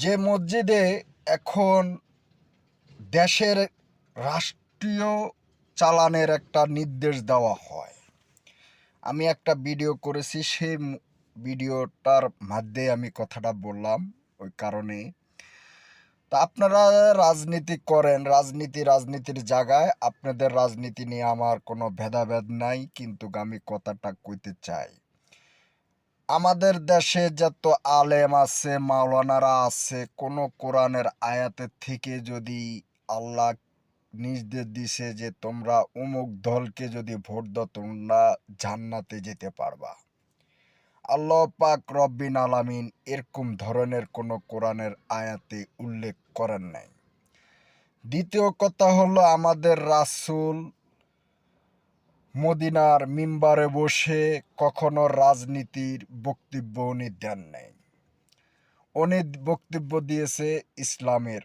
যে মসজিদে এখন দেশের রাষ্ট্রীয় চালানের একটা নির্দেশ দেওয়া হয়, আমি একটা ভিডিও করেছি, সেই ভিডিওটার মধ্যে আমি কথাটা বললাম ওই কারণে। তা আপনারা রাজনীতি করেন, রাজনীতির জায়গায় আপনাদের রাজনীতি নিয়ে আমার কোনো ভেদাভেদ নাই, কিন্তু আমি কথাটা কইতে চাই। আমাদের দেশে যত আলেম আছে, মাওলানারা আছে, কোনো কোরআনের আয়াতের থেকে যদি আল্লাহ নির্দেশ দিছে যে তোমরা অমুক দলকে যদি ভোট দাও তোমরা জান্নাতে যেতে পারবা, আল্লাহ পাক রব্বিন আলামিন এরকম ধরনের কোনো কোরআনের আয়াতে উল্লেখ করেন নাই। দ্বিতীয় কথা হলো, আমাদের রাসূল মদিনার মিম্বারে বসে কখনো রাজনীতির বক্তব্য উনি দেন নাই। উনি বক্তব্য দিয়েছে ইসলামের